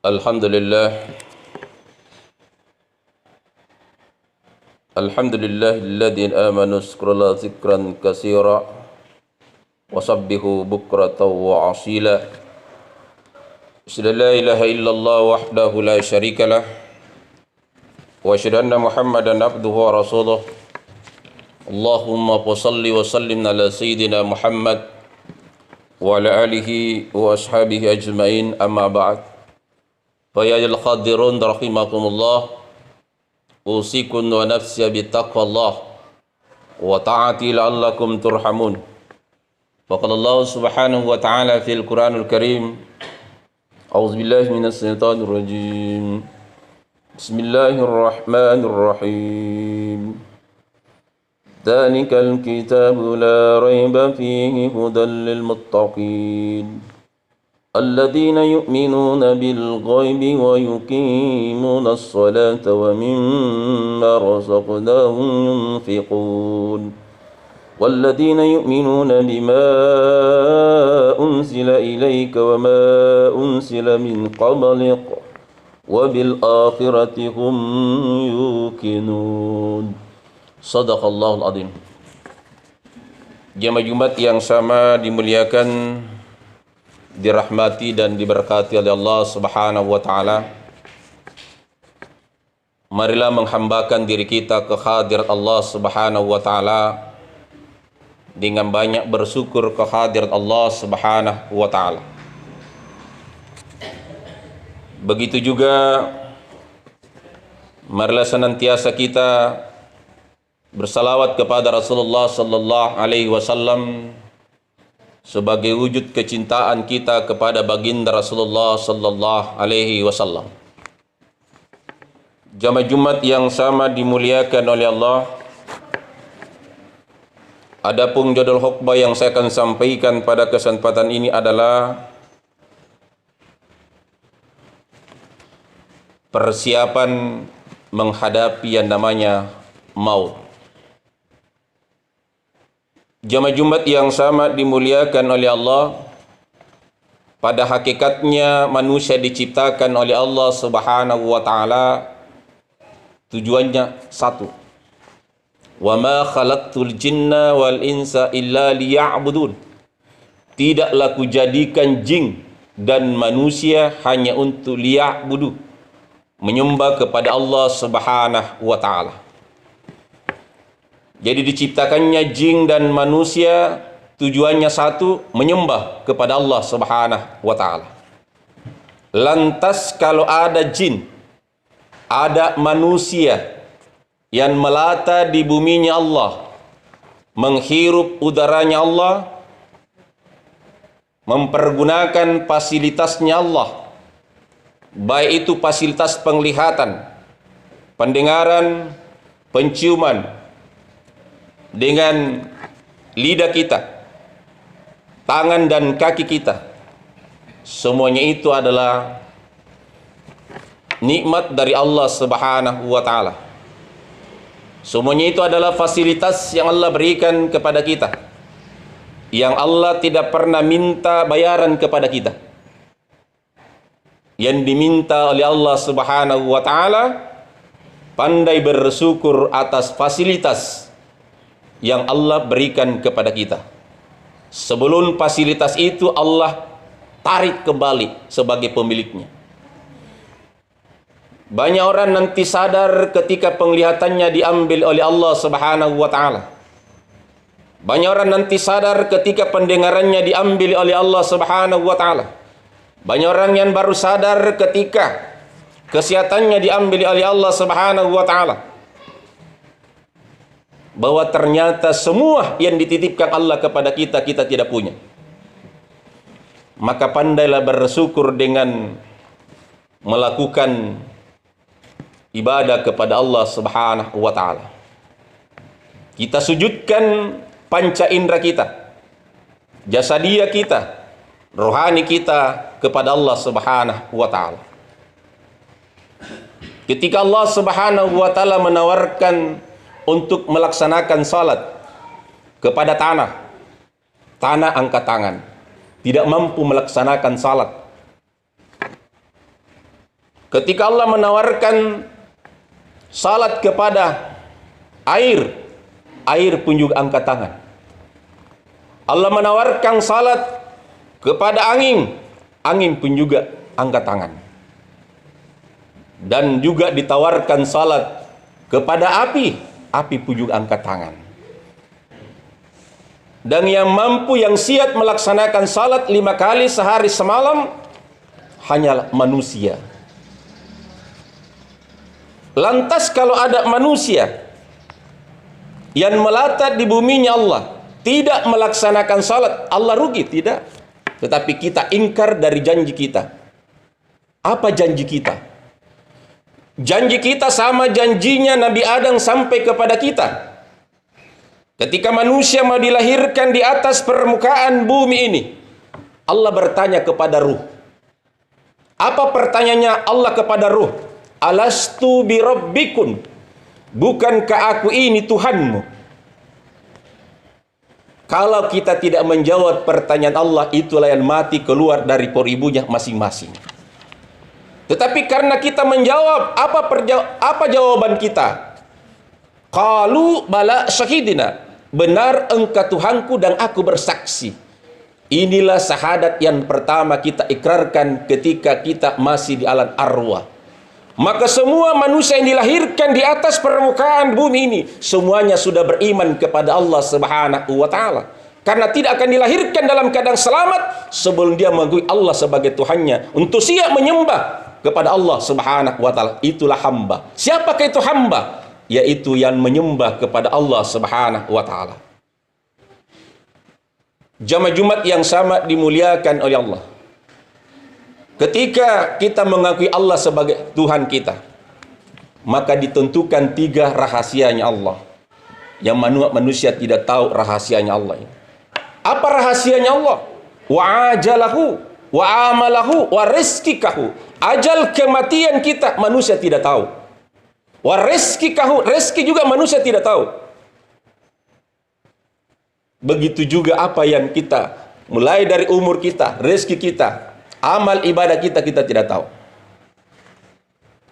Alhamdulillah alladzi amanu zikra zikran katsira wasabbihu bukratan wa asila. Asyhadu an la ilaha illallah wahdahu la syarikalah wa asyhadu anna Muhammadan abduhu wa rasuluh. Allahumma shalli wa sallim ala sayyidina Muhammad wa ala alihi wa ashabihi ajmain, amma ba'd. Fa ya ayyuhal hadirun rahimakumullah, usikum wa nafsi bittaqwallah wa ta'ati la'allakum turhamun. Faqala Allah subhanahu wa ta'ala fil Qur'anil Karim, a'udzu billahi minas syaitonir rajim. Bismillahirrahmanirrahim. Dzalikal kitabu la raiba fihi hudan lil muttaqin. الذين يؤمنون بالغيب ويقيمون الصلاة ومما رزقناهم ينفقون والذين يؤمنون بما أنزل إليك وما أنزل من قبلك وبالآخرة هم يوقنون. صدق الله العظيم. Jamaah Jumat yang sama dimuliakan, dirahmati dan diberkati oleh Allah Subhanahu wa taala. Marilah menghambakan diri kita ke hadirat Allah Subhanahu wa taala dengan banyak bersyukur ke hadirat Allah Subhanahu wa taala. Begitu juga marilah senantiasa kita bersalawat kepada Rasulullah sallallahu alaihi wasallam sebagai wujud kecintaan kita kepada baginda Rasulullah sallallahu alaihi wasallam. Jamaah Jumat yang sama dimuliakan oleh Allah. Adapun judul khutbah yang saya akan sampaikan pada kesempatan ini adalah persiapan menghadapi yang namanya maut. Jamaah Jumat yang sama dimuliakan oleh Allah. Pada hakikatnya manusia diciptakan oleh Allah Subhanahu wa taala tujuannya satu. Wa ma khalaqtul jinna wal insa illa liya'budun. Tidaklah kujadikan jin dan manusia hanya untuk liya'budu, menyembah kepada Allah Subhanahu wa taala. Jadi diciptakannya jin dan manusia tujuannya satu, menyembah kepada Allah Subhanahu wa taala. Lantas kalau ada jin, ada manusia yang melata di buminya Allah, menghirup udaranya Allah, mempergunakan fasilitasnya Allah, baik itu fasilitas penglihatan, pendengaran, penciuman, dengan lidah kita, tangan dan kaki kita, semuanya itu adalah nikmat dari Allah Subhanahu wa taala. Semuanya itu adalah fasilitas yang Allah berikan kepada kita, yang Allah tidak pernah minta bayaran kepada kita. Yang diminta oleh Allah Subhanahu wa taala pandai bersyukur atas fasilitas yang Allah berikan kepada kita. Sebelum fasilitas itu Allah tarik kembali sebagai pemiliknya. Banyak orang nanti sadar ketika penglihatannya diambil oleh Allah Subhanahu wa taala. Banyak orang nanti sadar ketika pendengarannya diambil oleh Allah Subhanahu wa taala. Banyak orang yang baru sadar ketika kesehatannya diambil oleh Allah Subhanahu wa taala, bahwa ternyata semua yang dititipkan Allah kepada kita, kita tidak punya. Maka pandailah bersyukur dengan melakukan ibadah kepada Allah Subhanahu wa taala. Kita sujudkan panca indera kita, jasadia kita, rohani kita kepada Allah Subhanahu wa taala. Ketika Allah Subhanahu wa taala menawarkan untuk melaksanakan salat kepada tanah angkat tangan, tidak mampu melaksanakan salat. Ketika Allah menawarkan salat kepada air pun juga angkat tangan. Allah menawarkan salat kepada angin pun juga angkat tangan. Dan juga ditawarkan salat kepada api pun juga angkat tangan. Dan yang mampu, yang siap melaksanakan salat 5 kali sehari semalam hanyalah manusia. Lantas kalau ada manusia yang melata di buminya Allah tidak melaksanakan salat, Allah rugi? Tidak. Tetapi kita ingkar dari janji kita. Apa janji kita? Janji kita sama janjinya Nabi Adam sampai kepada kita. Ketika manusia mau dilahirkan di atas permukaan bumi ini, Allah bertanya kepada ruh. Apa pertanyaannya Allah kepada ruh? Alastu bi rabbikun? Bukankah aku ini Tuhanmu? Kalau kita tidak menjawab pertanyaan Allah, itulah yang mati keluar dari perut ibunya masing-masing. Tetapi karena kita menjawab, apa jawaban kita? Qalu bala syahidina. Benar engkau Tuhanku dan aku bersaksi. Inilah syahadat yang pertama kita ikrarkan ketika kita masih di alam arwah. Maka semua manusia yang dilahirkan di atas permukaan bumi ini semuanya sudah beriman kepada Allah Subhanahu wa taala. Karena tidak akan dilahirkan dalam keadaan selamat sebelum dia mengakui Allah sebagai Tuhannya, untuk siap menyembah kepada Allah Subhanahu wa taala. Itulah hamba. Siapakah itu hamba? Yaitu yang menyembah kepada Allah Subhanahu wa taala. Jamaah Jumat yang sama dimuliakan oleh Allah. Ketika kita mengakui Allah sebagai Tuhan kita, maka ditentukan 3 rahasianya Allah yang manusia tidak tahu rahasianya Allah ini. Apa rahasianya Allah? Wa ajalahu wa amalahu wa rizqikahu. Ajal kematian kita manusia tidak tahu. Wa rizqikahu, rezeki juga manusia tidak tahu. Begitu juga apa yang kita, mulai dari umur kita, rezeki kita, amal ibadah kita tidak tahu.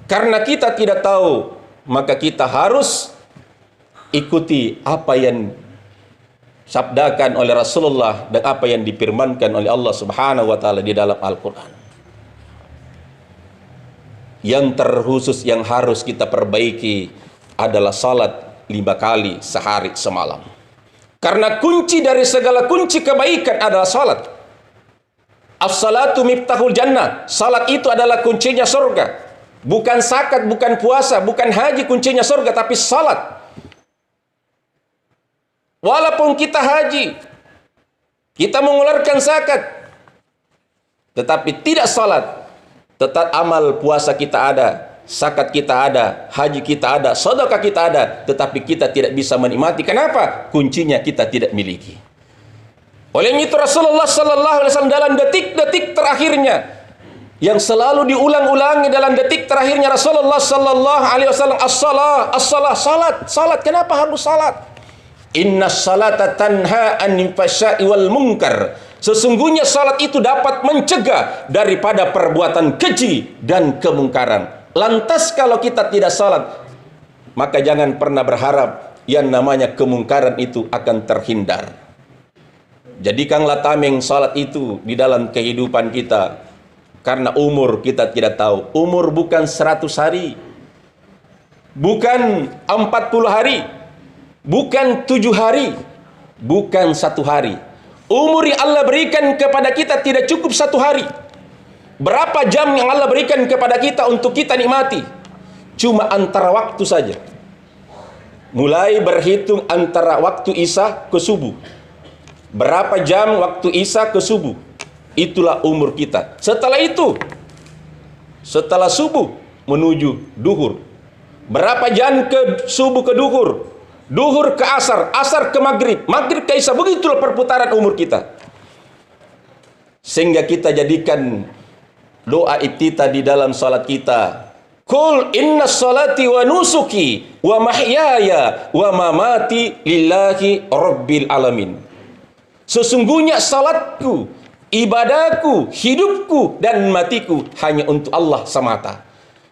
Karena kita tidak tahu, maka kita harus ikuti apa yang sabdakan oleh Rasulullah dan apa yang difirmankan oleh Allah Subhanahu wa taala di dalam Al-Qur'an. Yang terkhusus yang harus kita perbaiki adalah salat 5 kali sehari semalam. Karena kunci dari segala kunci kebaikan adalah salat. As-salatu miftahul jannah. Salat itu adalah kuncinya surga. Bukan zakat, bukan puasa, bukan haji kuncinya surga, tapi salat. Walaupun kita haji, kita mengeluarkan zakat, tetapi tidak salat, tetap amal puasa kita ada, zakat kita ada, haji kita ada, sedekah kita ada, tetapi kita tidak bisa menikmati. Kenapa? Kuncinya kita tidak miliki. Oleh itu Rasulullah sallallahu alaihi wasallam dalam detik-detik terakhirnya yang selalu diulang-ulangi dalam detik terakhirnya Rasulullah sallallahu alaihi wasallam, as-salah, salat. Kenapa harus salat? Inna salata tanha anil fahsya'i wal munkar. Sesungguhnya salat itu dapat mencegah daripada perbuatan keji dan kemungkaran. Lantas kalau kita tidak salat, maka jangan pernah berharap yang namanya kemungkaran itu akan terhindar. Jadikanlah tameng salat itu di dalam kehidupan kita. Karena umur kita tidak tahu. Umur bukan 100 hari, bukan 40 hari, bukan 7 hari, bukan 1 hari. Umur yang Allah berikan kepada kita tidak cukup 1 hari. Berapa jam yang Allah berikan kepada kita untuk kita nikmati? Cuma antara waktu saja. Mulai berhitung antara waktu Isya ke subuh. Berapa jam waktu Isya ke subuh? Itulah umur kita. Setelah itu, setelah subuh menuju duhur. Berapa jam ke subuh ke duhur? Duhur ke asar, asar ke maghrib, maghrib ke isya. Begitulah perputaran umur kita. Sehingga kita jadikan doa iftitah di dalam salat kita. Qul inna salati wa nusuki wa mahyaya wa mamati lillahi rabbil alamin. Sesungguhnya salatku, ibadahku, hidupku dan matiku hanya untuk Allah semata.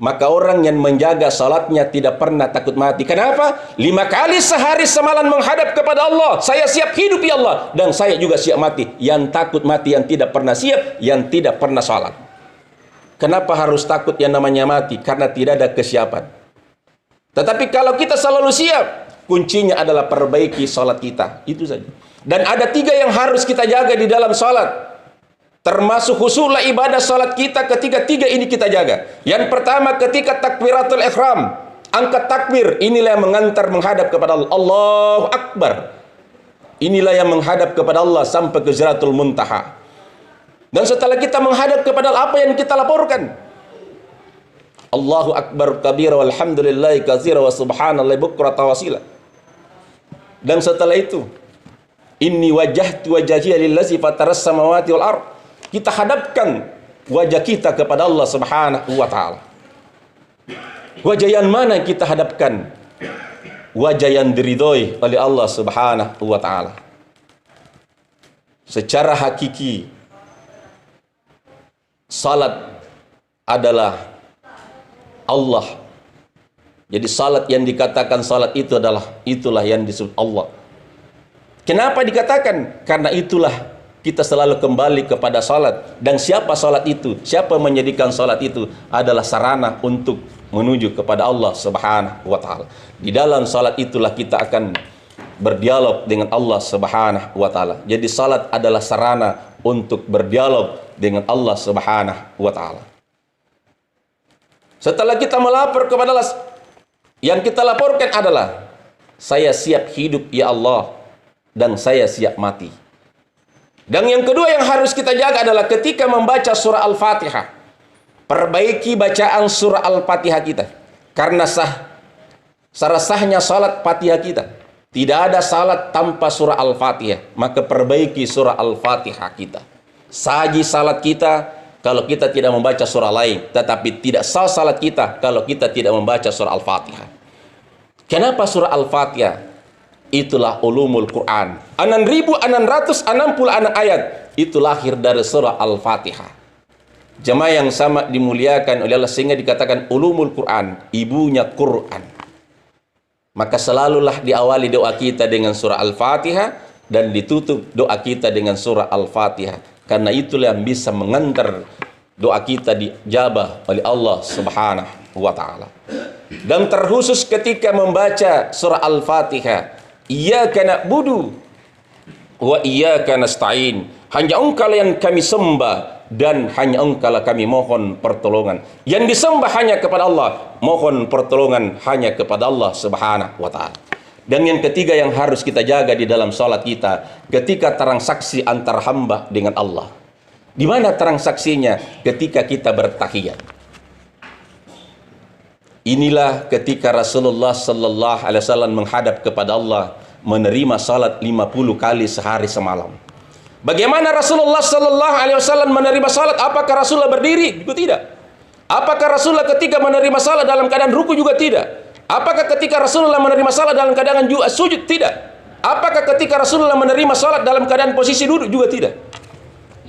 maka orang yang menjaga salatnya tidak pernah takut mati. Kenapa? 5 kali sehari semalam menghadap kepada Allah. Saya siap hidup ya Allah, dan saya juga siap mati. Yang takut mati yang tidak pernah siap, yang tidak pernah salat. Kenapa harus takut yang namanya mati? Karena tidak ada kesiapan. Tetapi kalau kita selalu siap, kuncinya adalah perbaiki salat kita. Itu saja. Dan ada 3 yang harus kita jaga di dalam salat. Termasuk khususlah ibadah salat kita ketika 3 ini kita jaga. Yang pertama ketika takbiratul ihram, angkat takbir, inilah yang menghadap kepada Allah. Allahu Akbar. Inilah yang menghadap kepada Allah sampai ke Sidratul Muntaha. Dan setelah kita menghadap kepada Allah, apa yang kita laporkan? Allahu Akbar kabira walhamdulillahi katsira wa subhanallahi bukratan wa asila. Dan setelah itu, inni wajjahtu wajhiya lillazi fataras samawati wal ardh. Kita hadapkan wajah kita kepada Allah Subhanahu wa taala. Wajah yang mana kita hadapkan? Wajah yang diridhoi oleh Allah Subhanahu wa taala. Secara hakiki, salat adalah Allah. Jadi salat yang dikatakan salat itu itulah yang disebut Allah. Kenapa dikatakan? Karena itulah kita selalu kembali kepada salat. Dan siapa salat itu? Siapa menjadikan salat itu adalah sarana untuk menuju kepada Allah Subhanahu wa taala. Di dalam salat itulah kita akan berdialog dengan Allah Subhanahu wa taala. Jadi salat adalah sarana untuk berdialog dengan Allah Subhanahu wa taala. Setelah kita melapor kepada Allah, yang kita laporkan adalah saya siap hidup ya Allah, dan saya siap mati. Dan yang kedua yang harus kita jaga adalah ketika membaca surah Al-Fatihah, perbaiki bacaan surah Al-Fatihah kita. Karena sahnya salat Fatihah kita. Tidak ada salat tanpa surah Al-Fatihah. Maka perbaiki surah Al-Fatihah kita. Saji salat kita kalau kita tidak membaca surah lain. Tetapi tidak sah salat kita kalau kita tidak membaca surah Al-Fatihah. Kenapa surah Al-Fatihah? Itulah ulumul Quran. 6.666 ayat. Itu lahir dari surah Al-Fatihah. Jemaah yang sama dimuliakan oleh Allah, sehingga dikatakan ulumul Quran, ibunya Quran. Maka selalulah diawali doa kita dengan surah Al-Fatihah, dan ditutup doa kita dengan surah Al-Fatihah. Karena itulah yang bisa mengantar doa kita dijabah oleh Allah Subhanahu wa taala. Dan terkhusus ketika membaca surah Al-Fatihah, Iyyaka na'budu wa iyyaka nasta'in. Hanya Engkau yang kami sembah, dan hanya Engkau kami mohon pertolongan. Yang disembah hanya kepada Allah, mohon pertolongan hanya kepada Allah Subhanahu wa taala. Dan yang ketiga yang harus kita jaga di dalam salat kita, ketika transaksi antar hamba dengan Allah. Di mana transaksinya? Ketika kita bertahiyat. Inilah ketika Rasulullah sallallahu alaihi wasallam menghadap kepada Allah, menerima salat 50 kali sehari semalam. Bagaimana Rasulullah sallallahu alaihi wasallam menerima salat? Apakah Rasulullah berdiri? Juga tidak. Apakah Rasulullah ketika menerima salat dalam keadaan ruku? Juga tidak. Apakah ketika Rasulullah menerima salat dalam keadaan sujud? Tidak. Apakah ketika Rasulullah menerima salat dalam keadaan posisi duduk? Juga tidak.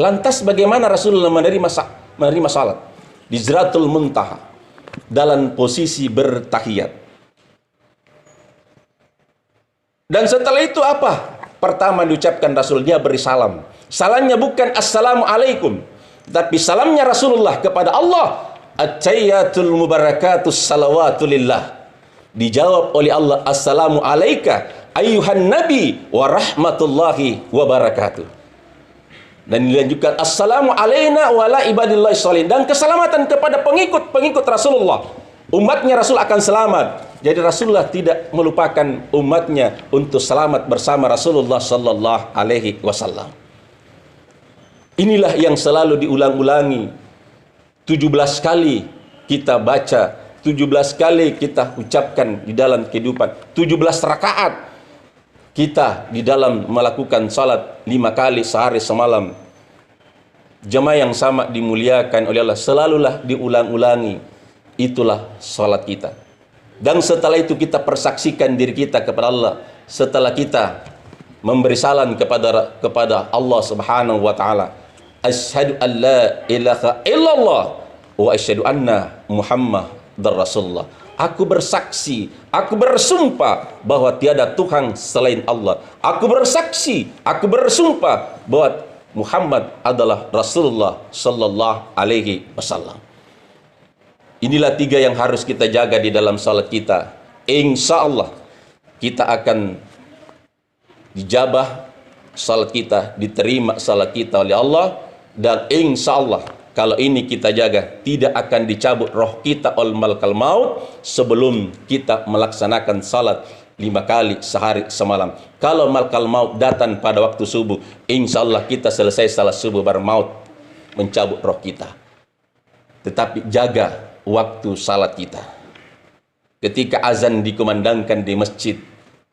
Lantas bagaimana Rasulullah menerima salat? Di Sidratul Muntaha, dalam posisi bertahiyat. Dan setelah itu apa? Pertama diucapkan Rasul, dia beri salam. Salamnya bukan Assalamualaikum, tapi salamnya Rasulullah kepada Allah, At-tayyatul mubarakatus salawatulillah. Dijawab oleh Allah, Assalamu alaika ayyuhan nabi wa rahmatullahi wa barakatuh. Dan dilanjutkan, Assalamu alaina wa ala ibadillahi sholihin. Dan keselamatan kepada pengikut Rasulullah. Umatnya Rasul akan selamat. Jadi Rasulullah tidak melupakan umatnya untuk selamat bersama Rasulullah sallallahu alaihi wasallam. Inilah yang selalu diulang-ulangi. 17 kali kita baca, 17 kali kita ucapkan di dalam kehidupan. 17 rakaat kita di dalam melakukan salat 5 kali sehari semalam. Jemaah yang sama dimuliakan oleh Allah, selalulah diulang-ulangi. Itulah salat kita. Dan setelah itu kita persaksikan diri kita kepada Allah. Setelah kita memberi salam kepada Allah Subhanahu wa taala, asyhadu an la ilaha illallah wa asyhadu anna Muhammad dan Rasulullah. Aku bersaksi, aku bersumpah bahwa tiada Tuhan selain Allah. Aku bersaksi, aku bersumpah bahwa Muhammad adalah Rasulullah sallallahu alaihi wasallam. Inilah 3 yang harus kita jaga di dalam salat kita. Insya Allah kita akan dijabah salat kita, diterima salat kita oleh Allah, dan insya Allah kalau ini kita jaga, tidak akan dicabut roh kita oleh malakal maut sebelum kita melaksanakan salat 5 kali sehari semalam. Kalau malakal maut datang pada waktu subuh, insya Allah kita selesai salat subuh baru maut mencabut roh kita. Tetapi jaga waktu salat kita. Ketika azan dikumandangkan di masjid,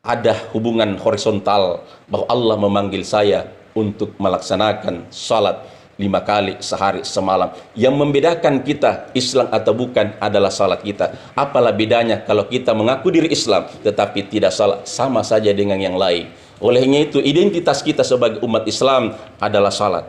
ada hubungan horizontal bahwa Allah memanggil saya untuk melaksanakan salat 5 kali sehari semalam. Yang membedakan kita Islam atau bukan adalah salat kita. Apalah bedanya kalau kita mengaku diri Islam tetapi tidak salat? Sama saja dengan yang lain. Olehnya itu identitas kita sebagai umat Islam adalah salat.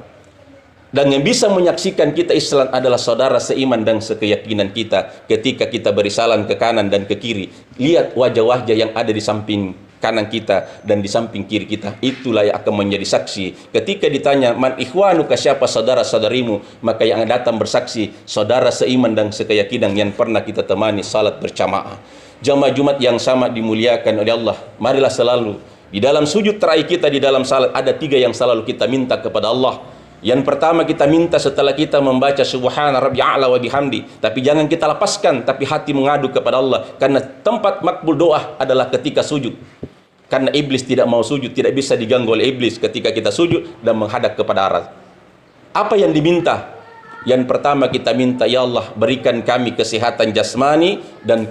Dan yang bisa menyaksikan kita Islam adalah saudara seiman dan sekeyakinan kita. Ketika kita beri salam ke kanan dan ke kiri, lihat wajah-wajah yang ada di samping kanan kita dan di samping kiri kita. Itulah yang akan menjadi saksi. Ketika ditanya, man ikhwanuka, siapa saudara-saudarimu, maka yang datang bersaksi, saudara seiman dan sekeyakinan yang pernah kita temani salat berjamaah. Jamaah Jumat yang sama dimuliakan oleh Allah. Marilah selalu di dalam sujud terakhir kita di dalam salat ada 3 yang selalu kita minta kepada Allah. Yang pertama kita minta setelah kita membaca subhana rabbil a'la wa bihamdi, tapi jangan kita lepaskan, tapi hati mengadu kepada Allah, karena tempat makbul doa adalah ketika sujud. Karena iblis tidak mau sujud, tidak bisa diganggu oleh iblis ketika kita sujud dan menghadap kepada arah. Apa yang diminta? Yang pertama kita minta, ya Allah berikan kami kesehatan jasmani dan